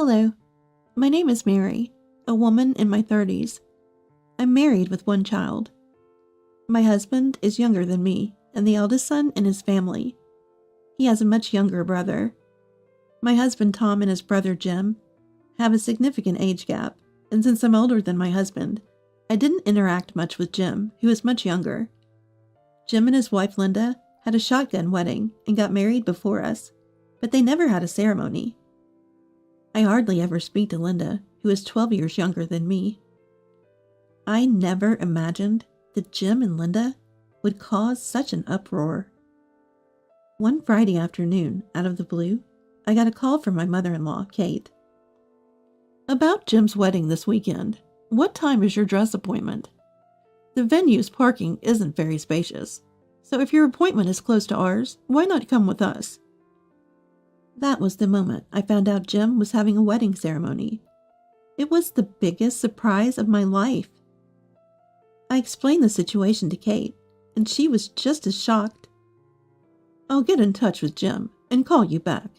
Hello, my name is Mary, a woman in my 30s. I'm married with one child. My husband is younger than me and the eldest son in his family. He has a much younger brother. My husband Tom and his brother Jim have a significant age gap, and since I'm older than my husband, I didn't interact much with Jim, who is much younger. Jim and his wife Linda had a shotgun wedding and got married before us, but they never had a ceremony. I hardly ever speak to Linda, who is 12 years younger than me. I never imagined that Jim and Linda would cause such an uproar. One Friday afternoon, out of the blue, I got a call from my mother-in-law, Kate. About Jim's wedding this weekend. What time is your dress appointment? The venue's parking isn't very spacious, so if your appointment is close to ours, why not come with us? That was the moment I found out Jim was having a wedding ceremony. It was the biggest surprise of my life. I explained the situation to Kate, and she was just as shocked. I'll get in touch with Jim and call you back.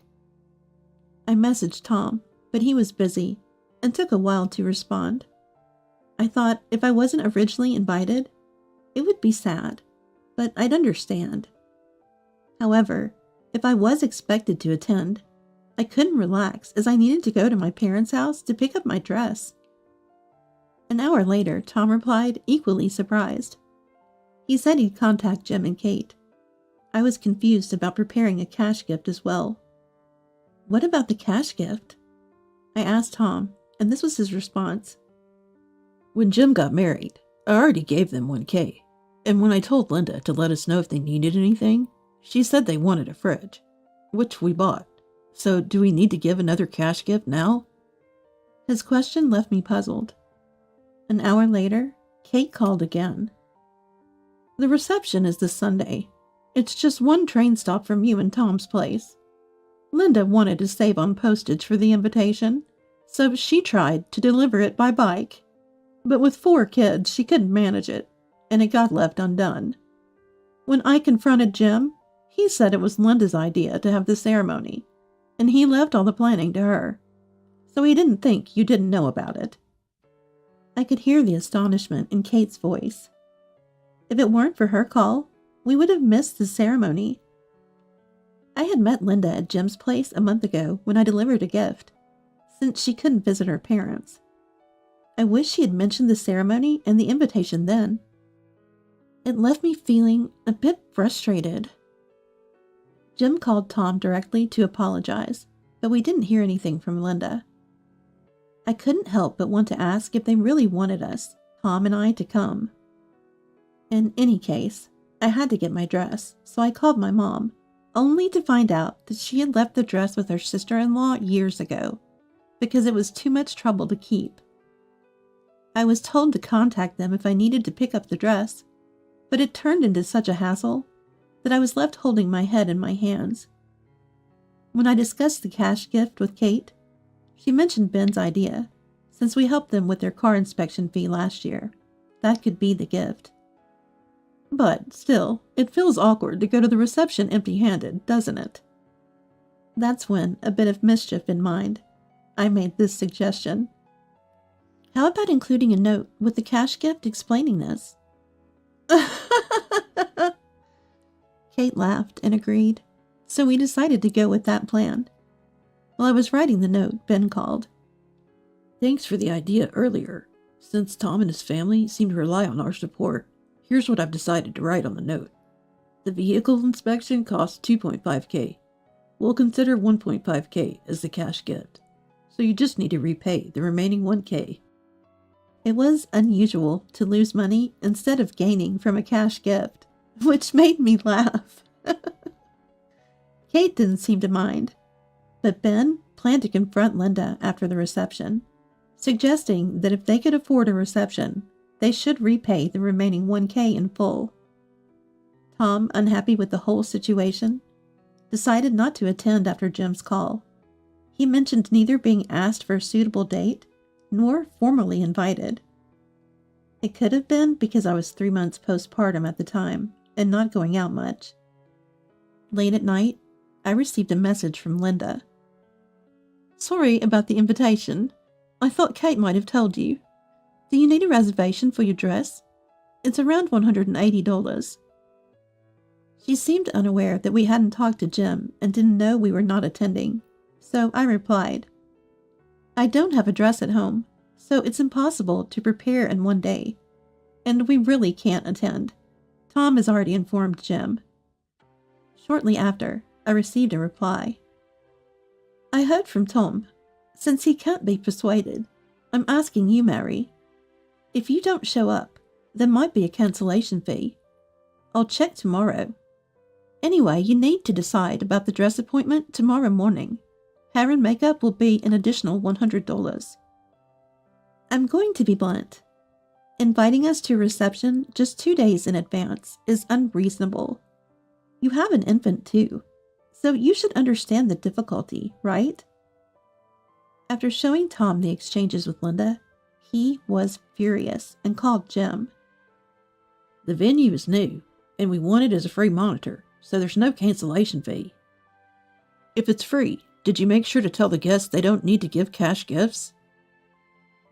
I messaged Tom, but he was busy and took a while to respond. I thought if I wasn't originally invited, it would be sad, but I'd understand. However, if I was expected to attend, I couldn't relax as I needed to go to my parents' house to pick up my dress. An hour later, Tom replied, equally surprised. He said he'd contact Jim and Kate. I was confused about preparing a cash gift as well. What about the cash gift? I asked Tom, and this was his response. When Jim got married, I already gave them $1,000, and when I told Linda to let us know if they needed anything, she said they wanted a fridge, which we bought. So do we need to give another cash gift now? His question left me puzzled. An hour later, Kate called again. The reception is this Sunday. It's just one train stop from you and Tom's place. Linda wanted to save on postage for the invitation, so she tried to deliver it by bike. But with 4 kids, she couldn't manage it, and it got left undone. When I confronted Jim, he said it was Linda's idea to have the ceremony, and he left all the planning to her, so he didn't think you didn't know about it. I could hear the astonishment in Kate's voice. If it weren't for her call, we would have missed the ceremony. I had met Linda at Jim's place a month ago when I delivered a gift, since she couldn't visit her parents. I wish she had mentioned the ceremony and the invitation then. It left me feeling a bit frustrated. Jim called Tom directly to apologize, but we didn't hear anything from Linda. I couldn't help but want to ask if they really wanted us, Tom and I, to come. In any case, I had to get my dress, so I called my mom, only to find out that she had left the dress with her sister-in-law years ago, because it was too much trouble to keep. I was told to contact them if I needed to pick up the dress, but it turned into such a hassle that I was left holding my head in my hands. When I discussed the cash gift with Kate, she mentioned Ben's idea, since we helped them with their car inspection fee last year. That could be the gift. But still, it feels awkward to go to the reception empty-handed, doesn't it? That's when, a bit of mischief in mind, I made this suggestion. How about including a note with the cash gift explaining this? Kate laughed and agreed, so we decided to go with that plan. While I was writing the note, Ben called. Thanks for the idea earlier. Since Tom and his family seem to rely on our support, here's what I've decided to write on the note. The vehicle inspection costs $2.5K. We'll consider $1.5K as the cash gift, so you just need to repay the remaining $1K. It was unusual to lose money instead of gaining from a cash gift, which made me laugh. Kate didn't seem to mind, but Ben planned to confront Linda after the reception, suggesting that if they could afford a reception, they should repay the remaining $1K in full. Tom, unhappy with the whole situation, decided not to attend after Jim's call. He mentioned neither being asked for a suitable date nor formally invited. It could have been because I was 3 months postpartum at the time and not going out much. Late at night, I received a message from Linda. Sorry about the invitation. I thought Kate might have told you. Do you need a reservation for your dress? It's around $180. She seemed unaware that we hadn't talked to Jim and didn't know we were not attending, so I replied, I don't have a dress at home, so it's impossible to prepare in one day, and we really can't attend. Tom has already informed Jim. Shortly after, I received a reply. I heard from Tom. Since he can't be persuaded, I'm asking you, Mary. If you don't show up, there might be a cancellation fee. I'll check tomorrow. Anyway, you need to decide about the dress appointment tomorrow morning. Hair and makeup will be an additional $100. I'm going to be blunt. Inviting us to a reception just 2 days in advance is unreasonable. You have an infant too, so you should understand the difficulty, right? After showing Tom the exchanges with Linda, he was furious and called Jim. The venue is new, and we want it as a free monitor, so there's no cancellation fee. If it's free, did you make sure to tell the guests they don't need to give cash gifts?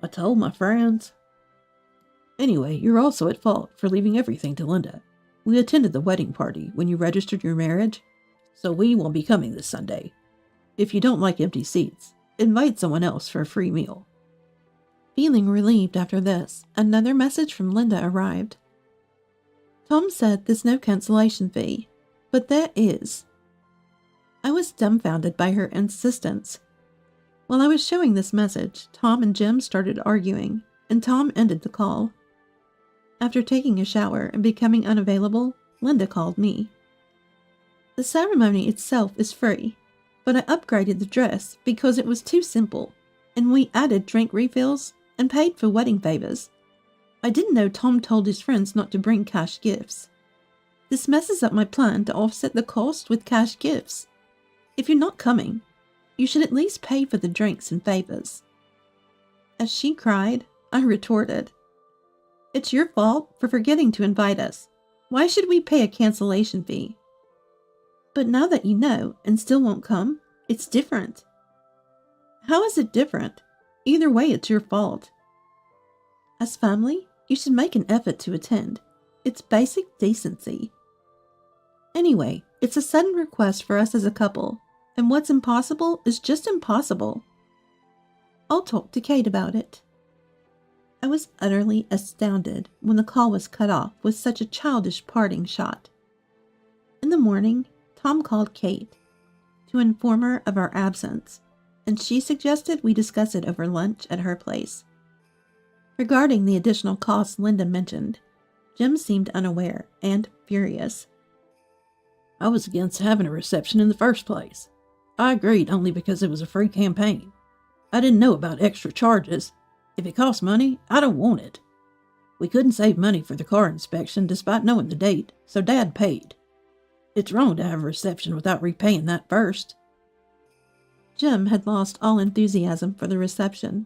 I told my friends. Anyway, you're also at fault for leaving everything to Linda. We attended the wedding party when you registered your marriage, so we won't be coming this Sunday. If you don't like empty seats, invite someone else for a free meal. Feeling relieved after this, another message from Linda arrived. Tom said there's no cancellation fee, but there is. I was dumbfounded by her insistence. While I was showing this message, Tom and Jim started arguing, and Tom ended the call. After taking a shower and becoming unavailable, Linda called me. The ceremony itself is free, but I upgraded the dress because it was too simple, and we added drink refills and paid for wedding favors. I didn't know Tom told his friends not to bring cash gifts. This messes up my plan to offset the cost with cash gifts. If you're not coming, you should at least pay for the drinks and favors. As she cried, I retorted, It's your fault for forgetting to invite us. Why should we pay a cancellation fee? But now that you know and still won't come, it's different. How is it different? Either way, it's your fault. As family, you should make an effort to attend. It's basic decency. Anyway, it's a sudden request for us as a couple, and what's impossible is just impossible. I'll talk to Kate about it. I was utterly astounded when the call was cut off with such a childish parting shot. In the morning, Tom called Kate to inform her of our absence, and she suggested we discuss it over lunch at her place. Regarding the additional costs Linda mentioned, Jim seemed unaware and furious. I was against having a reception in the first place. I agreed only because it was a free campaign. I didn't know about extra charges. If it costs money, I don't want it. We couldn't save money for the car inspection despite knowing the date, so Dad paid. It's wrong to have a reception without repaying that first. Jim had lost all enthusiasm for the reception.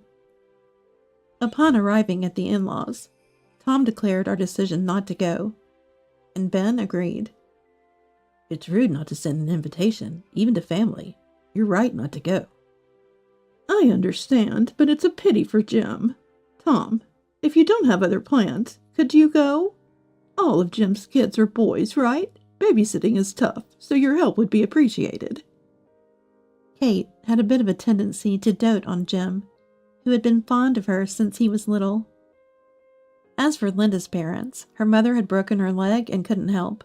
Upon arriving at the in-laws, Tom declared our decision not to go, and Ben agreed. It's rude not to send an invitation, even to family. You're right not to go. I understand, but it's a pity for Jim. Tom, if you don't have other plans, could you go? All of Jim's kids are boys, right? Babysitting is tough, so your help would be appreciated. Kate had a bit of a tendency to dote on Jim, who had been fond of her since he was little. As for Linda's parents, her mother had broken her leg and couldn't help,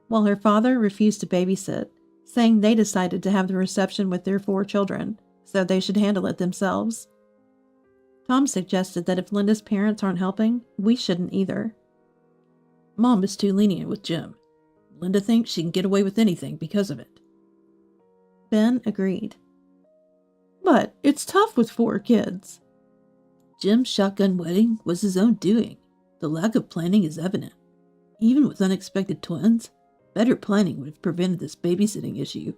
while her father refused to babysit, saying they decided to have the reception with their 4 children, so they should handle it themselves. Tom suggested that if Linda's parents aren't helping, we shouldn't either. Mom is too lenient with Jim. Linda thinks she can get away with anything because of it. Ben agreed. But it's tough with 4 kids. Jim's shotgun wedding was his own doing. The lack of planning is evident. Even with unexpected twins, better planning would have prevented this babysitting issue.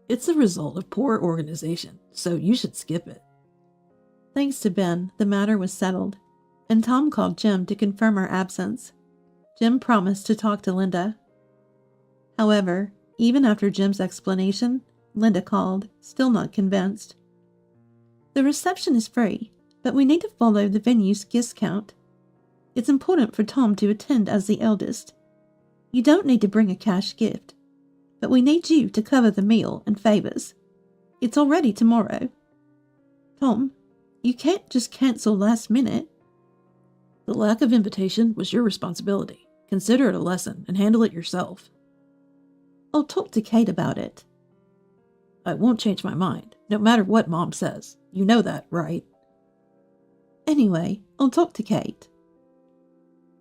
It's the result of poor organization, so you should skip it. Thanks to Ben, the matter was settled, and Tom called Jim to confirm our absence. Jim promised to talk to Linda. However, even after Jim's explanation, Linda called, still not convinced. The reception is free, but we need to follow the venue's guest count. It's important for Tom to attend as the eldest. You don't need to bring a cash gift, but we need you to cover the meal and favors. It's already tomorrow. Tom, you can't just cancel last minute. The lack of invitation was your responsibility. Consider it a lesson and handle it yourself. I'll talk to Kate about it. I won't change my mind, no matter what Mom says. You know that, right? Anyway, I'll talk to Kate.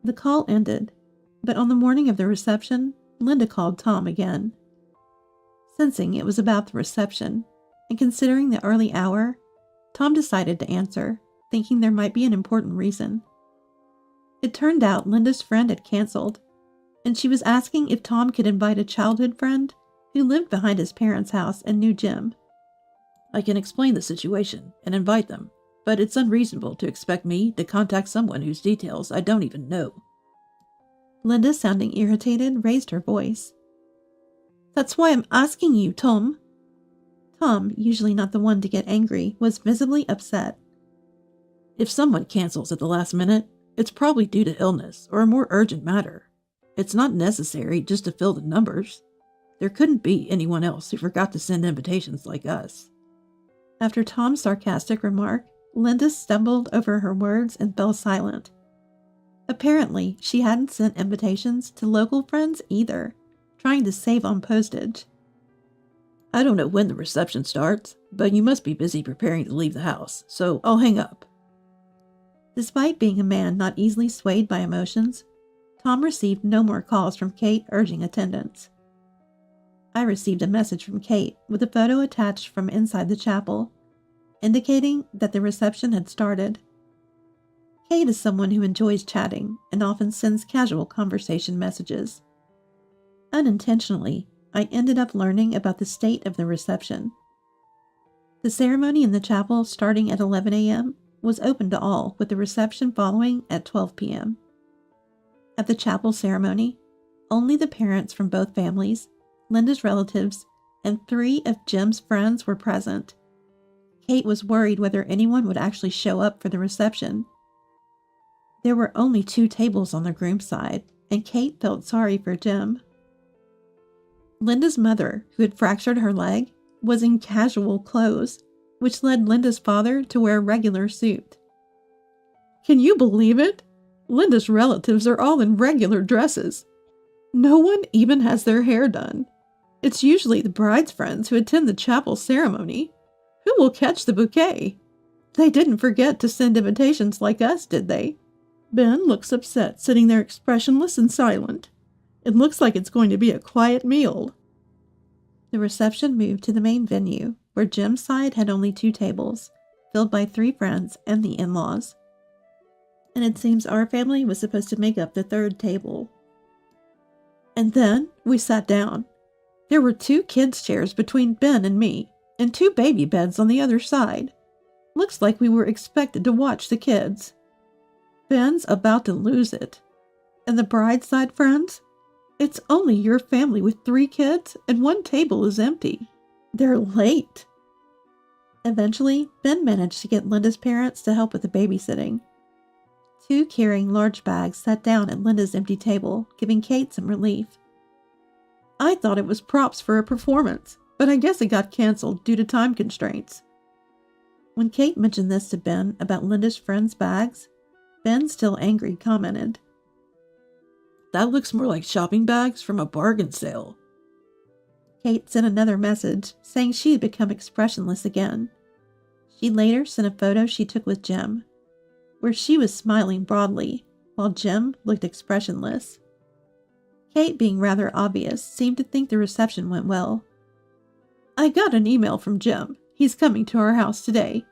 The call ended, but on the morning of the reception, Linda called Tom again. Sensing it was about the reception, and considering the early hour, Tom decided to answer, thinking there might be an important reason. It turned out Linda's friend had canceled, and she was asking if Tom could invite a childhood friend who lived behind his parents' house and knew Jim. I can explain the situation and invite them, but it's unreasonable to expect me to contact someone whose details I don't even know. Linda, sounding irritated, raised her voice. That's why I'm asking you, Tom. Tom, usually not the one to get angry, was visibly upset. If someone cancels at the last minute, it's probably due to illness or a more urgent matter. It's not necessary just to fill the numbers. There couldn't be anyone else who forgot to send invitations like us. After Tom's sarcastic remark, Linda stumbled over her words and fell silent. Apparently, she hadn't sent invitations to local friends either, trying to save on postage. I don't know when the reception starts, but you must be busy preparing to leave the house, so I'll hang up. Despite being a man not easily swayed by emotions, Tom received no more calls from Kate urging attendance. I received a message from Kate with a photo attached from inside the chapel, indicating that the reception had started. Kate is someone who enjoys chatting and often sends casual conversation messages. Unintentionally, I ended up learning about the state of the reception. The ceremony in the chapel, starting at 11 a.m., was open to all, with the reception following at 12 p.m. At the chapel ceremony, only the parents from both families, Linda's relatives, and 3 of Jim's friends were present. Kate was worried whether anyone would actually show up for the reception. There were only 2 tables on the groom's side, and Kate felt sorry for Jim. Linda's mother, who had fractured her leg, was in casual clothes, which led Linda's father to wear a regular suit. Can you believe it? Linda's relatives are all in regular dresses. No one even has their hair done. It's usually the bride's friends who attend the chapel ceremony. Who will catch the bouquet? They didn't forget to send invitations like us, did they? Ben looks upset, sitting there expressionless and silent. It looks like it's going to be a quiet meal. The reception moved to the main venue, where Jim's side had only 2 tables, filled by 3 friends and the in-laws. And it seems our family was supposed to make up the 3rd table. And then we sat down. There were 2 kids' chairs between Ben and me, and 2 baby beds on the other side. Looks like we were expected to watch the kids. Ben's about to lose it. And the bride's side friends? It's only your family with 3 kids, and 1 table is empty. They're late. Eventually, Ben managed to get Linda's parents to help with the babysitting. 2 carrying large bags sat down at Linda's empty table, giving Kate some relief. I thought it was props for a performance, but I guess it got canceled due to time constraints. When Kate mentioned this to Ben about Linda's friends' bags, Ben, still angry, commented, That looks more like shopping bags from a bargain sale. Kate sent another message saying she had become expressionless again. She later sent a photo she took with Jim, where she was smiling broadly, while Jim looked expressionless. Kate, being rather obvious, seemed to think the reception went well. I got an email from Jim. He's coming to our house today.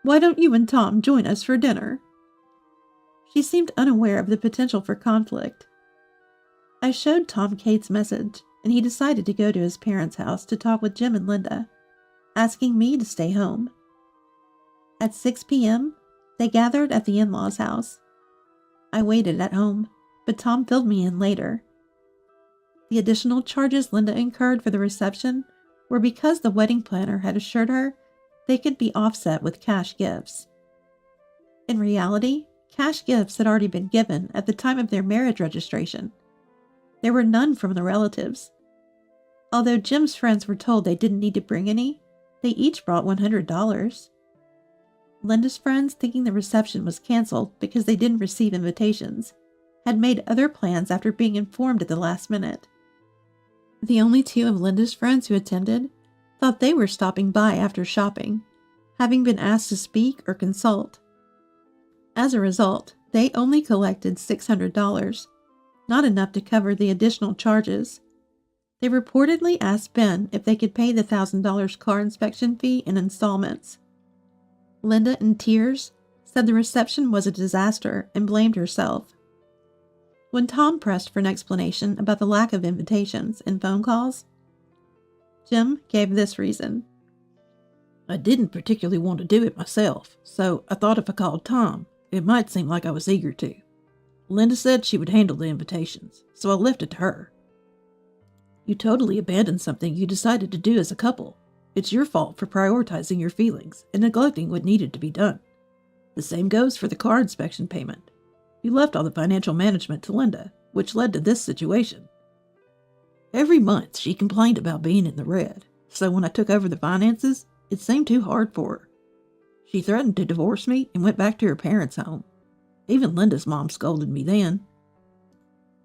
Why don't you and Tom join us for dinner? She seemed unaware of the potential for conflict. I showed Tom Kate's message, and he decided to go to his parents' house to talk with Jim and Linda, asking me to stay home. At 6 p.m., they gathered at the in-laws' house. I waited at home, but Tom filled me in later. The additional charges Linda incurred for the reception were because the wedding planner had assured her they could be offset with cash gifts. In reality, cash gifts had already been given at the time of their marriage registration. There were none from the relatives. Although Jim's friends were told they didn't need to bring any, they each brought $100. Linda's friends, thinking the reception was canceled because they didn't receive invitations, had made other plans after being informed at the last minute. The only two of Linda's friends who attended thought they were stopping by after shopping, having been asked to speak or consult. As a result, they only collected $600, not enough to cover the additional charges. They reportedly asked Ben if they could pay the $1,000 car inspection fee in installments. Linda, in tears, said the reception was a disaster and blamed herself. When Tom pressed for an explanation about the lack of invitations and phone calls, Jim gave this reason. I didn't particularly want to do it myself, so I thought if I called Tom, it might seem like I was eager to. Linda said she would handle the invitations, so I left it to her. You totally abandoned something you decided to do as a couple. It's your fault for prioritizing your feelings and neglecting what needed to be done. The same goes for the car inspection payment. You left all the financial management to Linda, which led to this situation. Every month she complained about being in the red, so when I took over the finances, it seemed too hard for her. She threatened to divorce me and went back to her parents' home. Even Linda's mom scolded me then.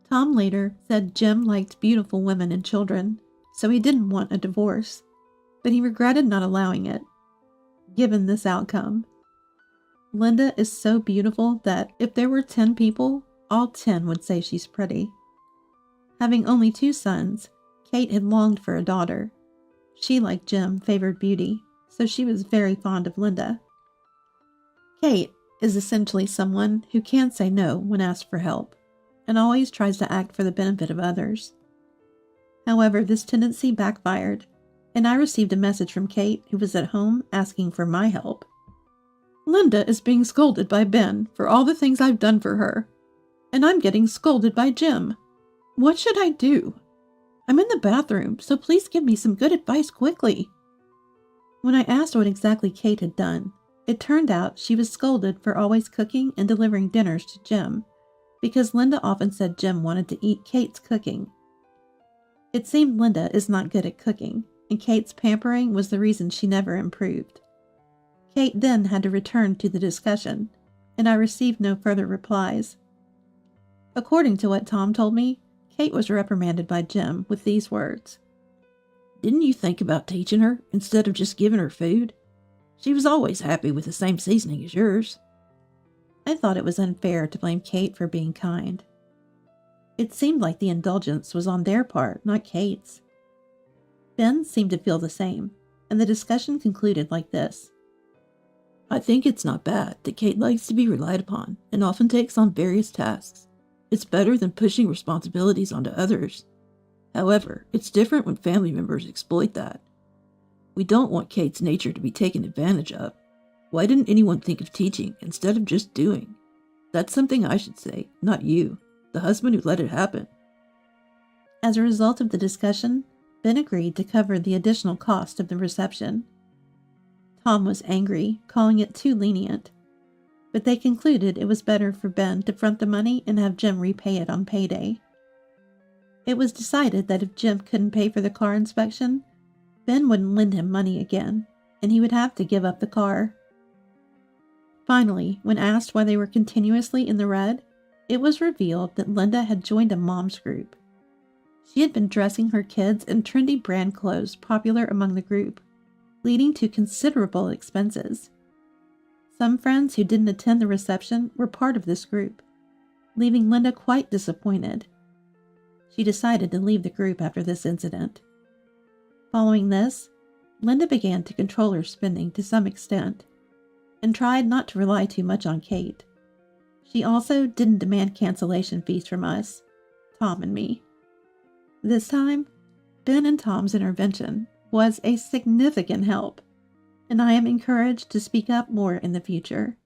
Tom later said Jim liked beautiful women and children, so he didn't want a divorce, but he regretted not allowing it, given this outcome. Linda is so beautiful that if there were 10 people, all 10 would say she's pretty. Having only 2 sons, Kate had longed for a daughter. She, like Jim, favored beauty, so she was very fond of Linda. Kate is essentially someone who can't say no when asked for help, and always tries to act for the benefit of others. However, this tendency backfired, and I received a message from Kate, who was at home, asking for my help. Linda is being scolded by Ben for all the things I've done for her, and I'm getting scolded by Jim. What should I do? I'm in the bathroom, so please give me some good advice quickly. When I asked what exactly Kate had done, it turned out she was scolded for always cooking and delivering dinners to Jim, because Linda often said Jim wanted to eat Kate's cooking. It seemed Linda is not good at cooking, and Kate's pampering was the reason she never improved. Kate then had to return to the discussion, and I received no further replies. According to what Tom told me, Kate was reprimanded by Jim with these words. Didn't you think about teaching her instead of just giving her food? She was always happy with the same seasoning as yours. I thought it was unfair to blame Kate for being kind. It seemed like the indulgence was on their part, not Kate's. Ben seemed to feel the same, and the discussion concluded like this. I think it's not bad that Kate likes to be relied upon and often takes on various tasks. It's better than pushing responsibilities onto others. However, it's different when family members exploit that. We don't want Kate's nature to be taken advantage of. Why didn't anyone think of teaching instead of just doing? That's something I should say, not you, the husband who let it happen. As a result of the discussion, Ben agreed to cover the additional cost of the reception. Tom was angry, calling it too lenient, but they concluded it was better for Ben to front the money and have Jim repay it on payday. It was decided that if Jim couldn't pay for the car inspection, Ben wouldn't lend him money again, and he would have to give up the car. Finally, when asked why they were continuously in the red, it was revealed that Linda had joined a mom's group. She had been dressing her kids in trendy brand clothes popular among the group, leading to considerable expenses. Some friends who didn't attend the reception were part of this group, leaving Linda quite disappointed. She decided to leave the group after this incident. Following this, Linda began to control her spending to some extent, and tried not to rely too much on Kate. She also didn't demand cancellation fees from us, Tom and me. This time, Ben and Tom's intervention was a significant help, and I am encouraged to speak up more in the future.